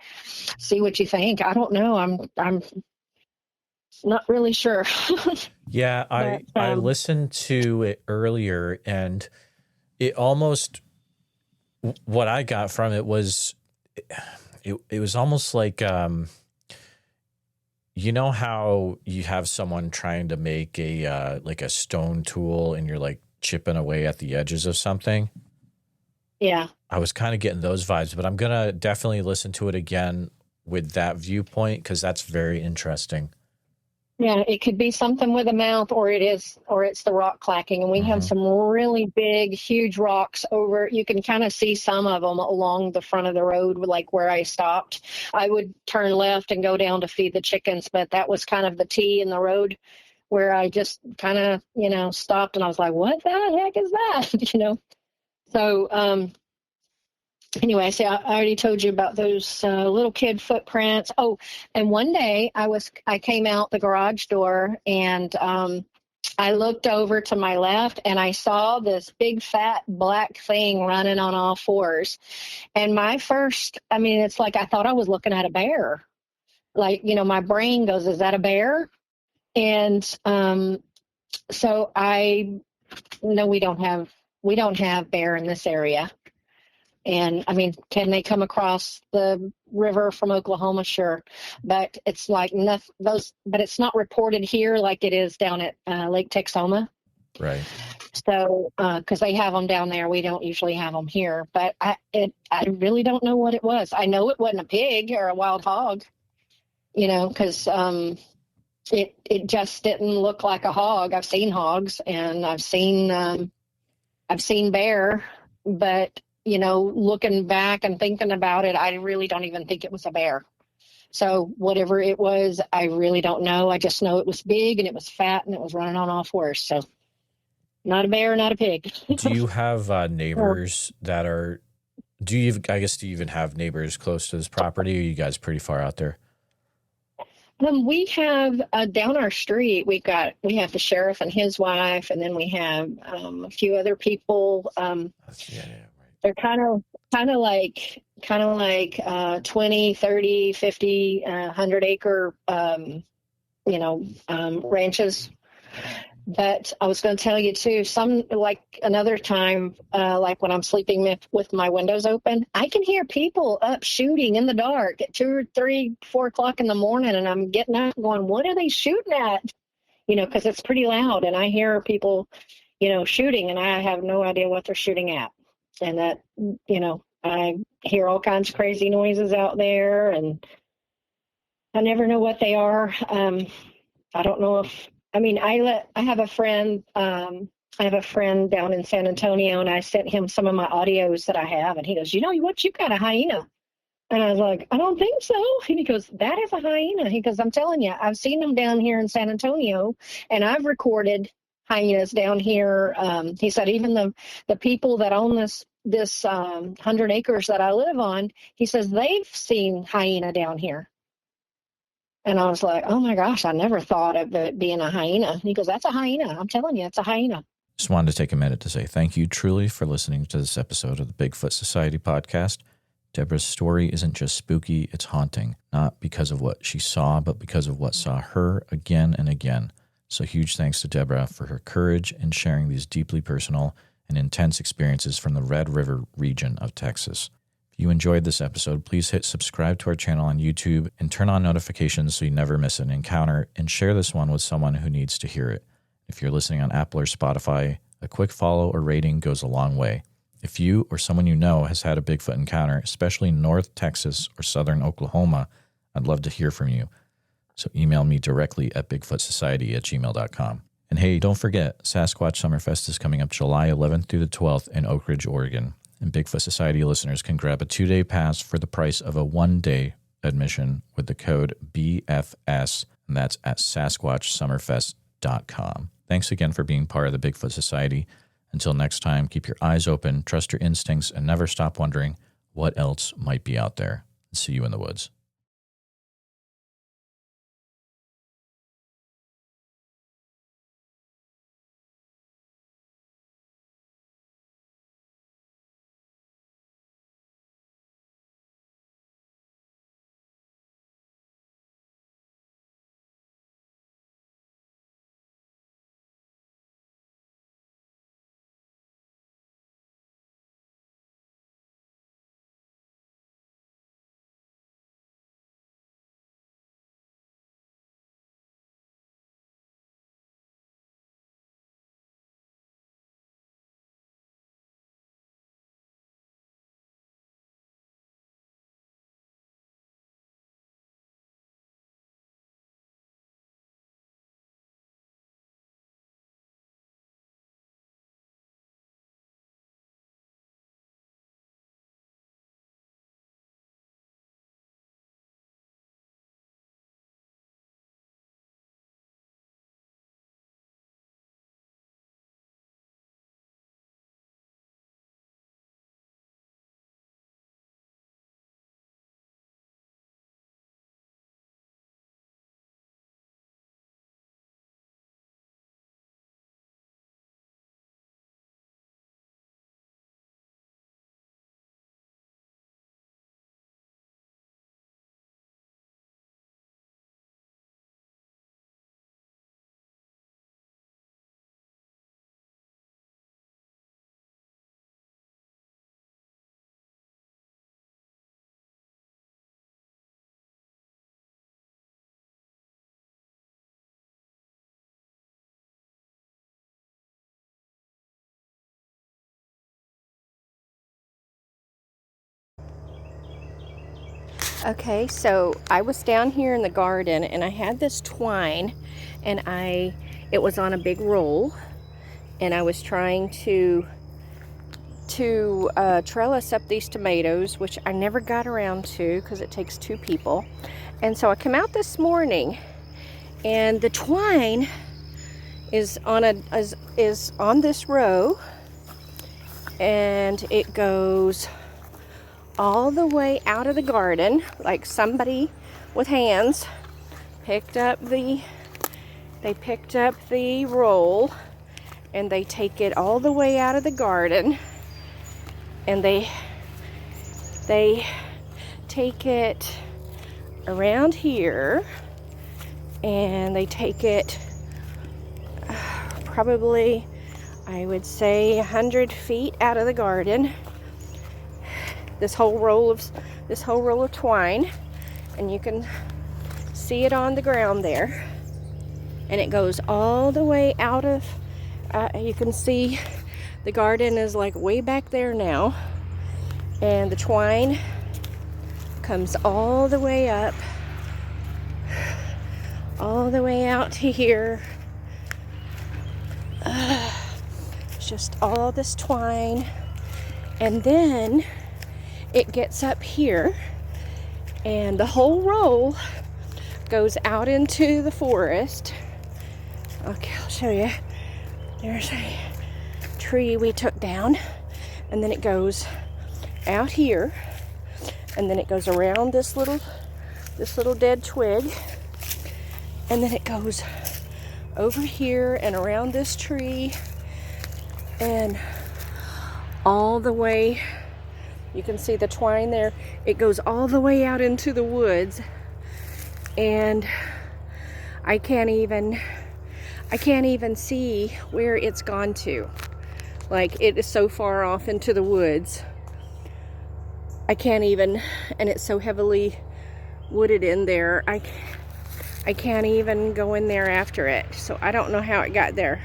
see what you think. I don't know. I'm not really sure. Yeah, I listened to it earlier, and it almost, what I got from it was, it was almost like, you know how you have someone trying to make a like a stone tool, and you're like chipping away at the edges of something? Yeah. I was kind of getting those vibes, but I'm going to definitely listen to it again with that viewpoint, because that's very interesting. Yeah, it could be something with a mouth, or it's the rock clacking. And we have some really big, huge rocks over. You can kind of see some of them along the front of the road, like where I stopped. I would turn left and go down to feed the chickens, but that was kind of the T in the road where I just kind of, stopped, and I was like, what the heck is that? So, anyway, I already told you about those little kid footprints. Oh, and one day I came out the garage door, and I looked over to my left, and I saw this big fat black thing running on all fours. And it's like I thought I was looking at a bear. Like, my brain goes, is that a bear? And so we don't have bear in this area. And can they come across the river from Oklahoma? Sure. But it's like but it's not reported here like it is down at Lake Texoma. Right. So, cause they have them down there. We don't usually have them here, but I really don't know what it was. I know it wasn't a pig or a wild hog, cause, it just didn't look like a hog. I've seen hogs, and I've seen bear, but looking back and thinking about it, I really don't even think it was a bear. So whatever it was, I really don't know. I just know it was big, and it was fat, and it was running on all fours. So not a bear, not a pig. Do you have neighbors do you even have neighbors close to this property, or are you guys pretty far out there? We have down our street, we have the sheriff and his wife, and then we have a few other people. They're kind of like 20, 30, 50, 100 acre, ranches. But I was going to tell you too, another time, like when I'm sleeping with my windows open, I can hear people up shooting in the dark at 2 or 3, 4 o'clock in the morning. And I'm getting up going, what are they shooting at? Cause it's pretty loud, and I hear people, shooting, and I have no idea what they're shooting at. And that, I hear all kinds of crazy noises out there, and I never know what they are. I don't know if, I have a friend down in San Antonio, and I sent him some of my audios that I have, and he goes, you got a hyena. And I was like, I don't think so. And he goes, that is a hyena. He goes, I'm telling you, I've seen them down here in San Antonio, and I've recorded hyenas down here. He said, even the people that own this 100 acres that I live on, he says they've seen hyena down here. And I was like, oh my gosh, I never thought of it being a hyena. And he goes, that's a hyena. I'm telling you, it's a hyena. Just wanted to take a minute to say thank you truly for listening to this episode of the Bigfoot Society podcast. Deborah's story isn't just spooky, it's haunting, not because of what she saw, but because of what saw her again and again. So huge thanks to Deborah for her courage in sharing these deeply personal and intense experiences from the Red River region of Texas. If you enjoyed this episode, please hit subscribe to our channel on YouTube and turn on notifications so you never miss an encounter, and share this one with someone who needs to hear it. If you're listening on Apple or Spotify, a quick follow or rating goes a long way. If you or someone you know has had a Bigfoot encounter, especially in North Texas or Southern Oklahoma, I'd love to hear from you. So email me directly at bigfootsociety@gmail.com. And hey, don't forget, Sasquatch Summerfest is coming up July 11th through the 12th in Oak Ridge, Oregon. And Bigfoot Society listeners can grab a 2-day pass for the price of a 1-day admission with the code BFS, and that's at SasquatchSummerfest.com. Thanks again for being part of the Bigfoot Society. Until next time, keep your eyes open, trust your instincts, and never stop wondering what else might be out there. See you in the woods. Okay, so I was down here in the garden and I had this twine and it was on a big roll and I was trying to trellis up these tomatoes, which I never got around to because it takes 2 people. And so I came out this morning and the twine is on this row and it goes all the way out of the garden, like somebody with hands picked up the roll and they take it all the way out of the garden and they take it around here and they take it probably, I would say, 100 feet out of the garden. This whole roll of twine, and you can see it on the ground there, and it goes all the way out of you can see the garden is like way back there now, and the twine comes all the way up, all the way out to here. It's just all this twine, and then it gets up here and the whole roll goes out into the forest. Okay, I'll show you. There's a tree we took down, and then it goes out here, and then it goes around this little dead twig, and then it goes over here and around this tree and all the way. You can see the twine there. It goes all the way out into the woods, and I can't even see where it's gone to. Like, it is so far off into the woods. I can't even, and it's so heavily wooded in there. I can't even go in there after it. So I don't know how it got there.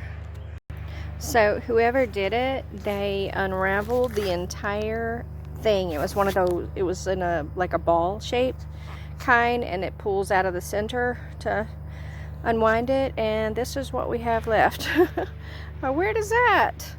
So whoever did it, they unraveled the entire thing. It was one of those, it was in like a ball shaped kind, and it pulls out of the center to unwind it, and this is what we have left. How weird is that?